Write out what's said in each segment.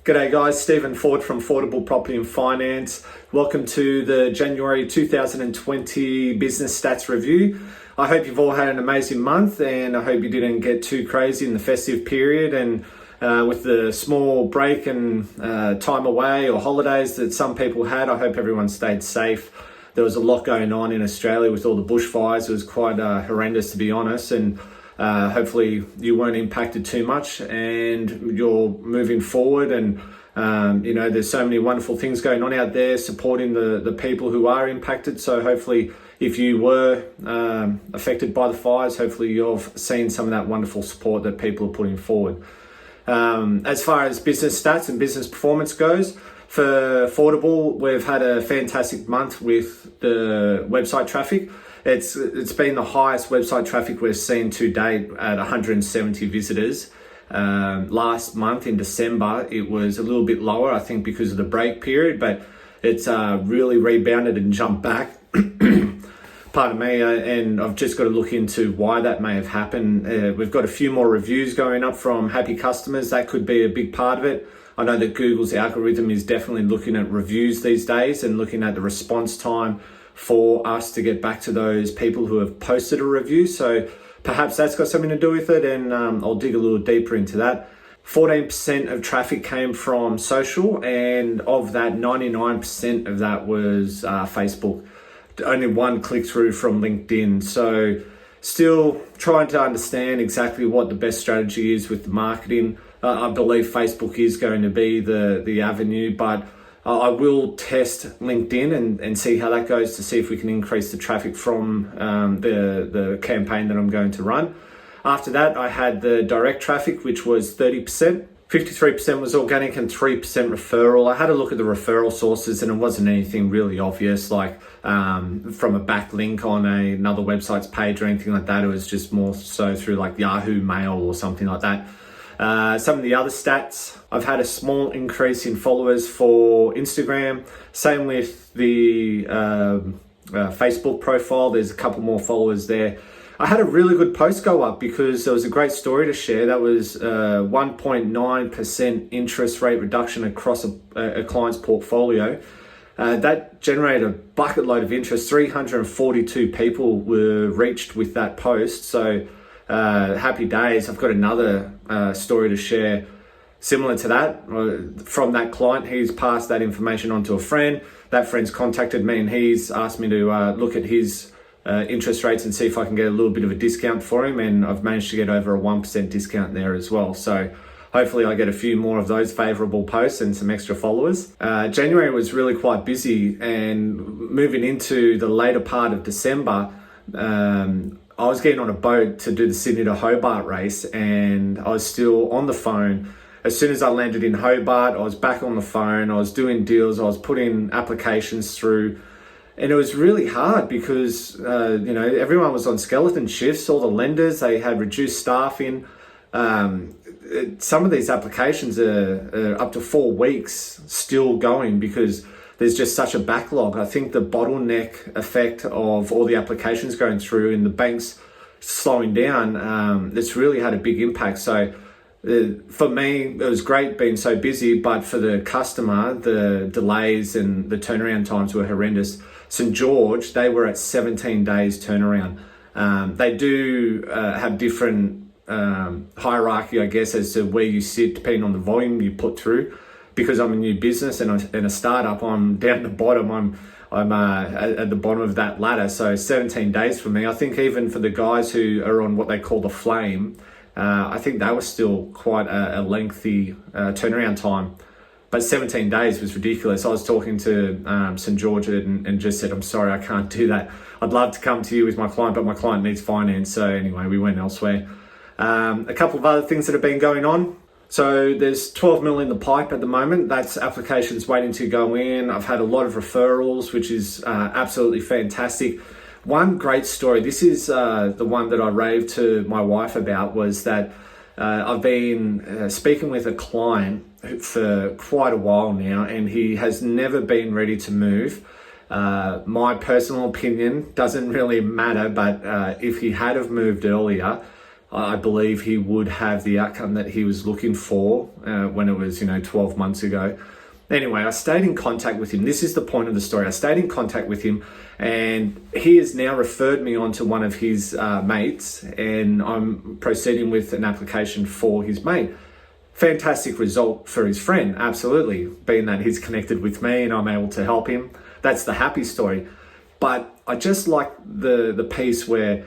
G'day guys, Stephen Ford from Affordable Property and Finance. Welcome to the January 2020 Business Stats Review. I hope you've all had an amazing month and I hope you didn't get too crazy in the festive period, and with the small break and time away or holidays that some people had, I hope everyone stayed safe. There was a lot going on in Australia with all the bushfires. It was quite horrendous, to be honest, and hopefully you weren't impacted too much and you're moving forward. And there's so many wonderful things going on out there supporting the people who are impacted. So hopefully if you were affected by the fires, hopefully you've seen some of that wonderful support that people are putting forward. As far as business stats and business performance goes, for Affordable, we've had a fantastic month with the website traffic. It's been the highest website traffic we've seen to date at 170 visitors. Last month in December, it was a little bit lower, I think because of the break period, but it's really rebounded and jumped back. Pardon me, and I've just got to look into why that may have happened. We've got a few more reviews going up from happy customers. That could be a big part of it. I know that Google's algorithm is definitely looking at reviews these days and looking at the response time for us to get back to those people who have posted a review. So perhaps that's got something to do with it, and I'll dig a little deeper into that. 14% of traffic came from social, and of that, 99% of that was Facebook. Only one click through from LinkedIn. So still trying to understand exactly what the best strategy is with the marketing. I believe Facebook is going to be the avenue, but I will test LinkedIn and see how that goes to see if we can increase the traffic from the campaign that I'm going to run. After that, I had the direct traffic, which was 30%. 53% was organic and 3% referral. I had a look at the referral sources and it wasn't anything really obvious, like from a backlink on another website's page or anything like that. It was just more so through like Yahoo Mail or something like that. Some of the other stats, I've had a small increase in followers for Instagram. Same with the Facebook profile. There's a couple more followers there. I had a really good post go up because there was a great story to share. That was 1.9% interest rate reduction across a client's portfolio. That generated a bucket load of interest. 342 people were reached with that post. So happy days. I've got another story to share similar to that from that client. He's passed that information on to a friend. That friend's contacted me and he's asked me to look at his interest rates and see if I can get a little bit of a discount for him, and I've managed to get over a 1% discount there as well. So hopefully I get a few more of those favorable posts and some extra followers. January was really quite busy, and moving into the later part of December, I was getting on a boat to do the Sydney to Hobart race, and I was still on the phone. As soon as I landed in Hobart, I was back on the phone. I was doing deals. I was putting applications through. And it was really hard because, everyone was on skeleton shifts. All the lenders, they had reduced staffing. Some of these applications are up to 4 weeks still going because there's just such a backlog. I think the bottleneck effect of all the applications going through and the banks slowing down, it's really had a big impact. So for me, it was great being so busy, but for the customer, the delays and the turnaround times were horrendous. St. George, they were at 17 days turnaround. They do have different hierarchy, I guess, as to where you sit depending on the volume you put through. Because I'm a new business and a startup, I'm down the bottom. I'm at the bottom of that ladder. So 17 days for me. I think even for the guys who are on what they call the flame, I think that was still quite a lengthy turnaround time. But 17 days was ridiculous. I was talking to St. George and just said, I'm sorry, I can't do that. I'd love to come to you with my client, but my client needs finance. So anyway, we went elsewhere. A couple of other things that have been going on. So there's 12 mil in the pipe at the moment. That's applications waiting to go in. I've had a lot of referrals, which is absolutely fantastic. One great story, this is the one that I raved to my wife about, was that I've been speaking with a client for quite a while now, and he has never been ready to move. My personal opinion doesn't really matter, but if he had have moved earlier, I believe he would have the outcome that he was looking for when it was, 12 months ago. Anyway, I stayed in contact with him. This is the point of the story. I stayed in contact with him, and he has now referred me on to one of his mates, and I'm proceeding with an application for his mate. Fantastic result for his friend, absolutely, being that he's connected with me and I'm able to help him. That's the happy story. But I just like the piece where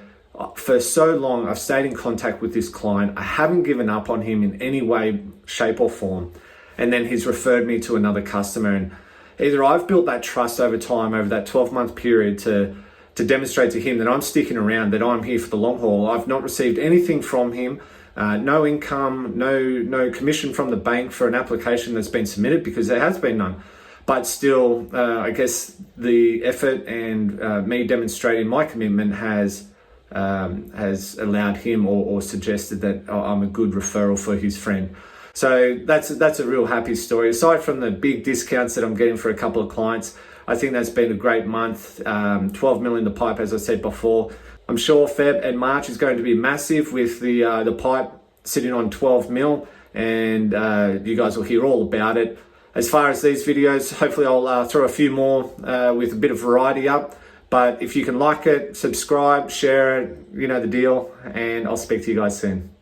for so long I've stayed in contact with this client. I haven't given up on him in any way, shape or form. And then he's referred me to another customer, and either I've built that trust over time, over that 12-month period to demonstrate to him that I'm sticking around, that I'm here for the long haul. I've not received anything from him, no income, no commission from the bank for an application that's been submitted, because there has been none. But still, I guess the effort and me demonstrating my commitment has allowed him or suggested that I'm a good referral for his friend. So that's a real happy story. Aside from the big discounts that I'm getting for a couple of clients, I think that's been a great month. 12 mil in the pipe, as I said before. I'm sure Feb and March is going to be massive with the pipe sitting on 12 mil, and you guys will hear all about it. As far as these videos, hopefully I'll throw a few more with a bit of variety up. But if you can like it, subscribe, share it, you know the deal, and I'll speak to you guys soon.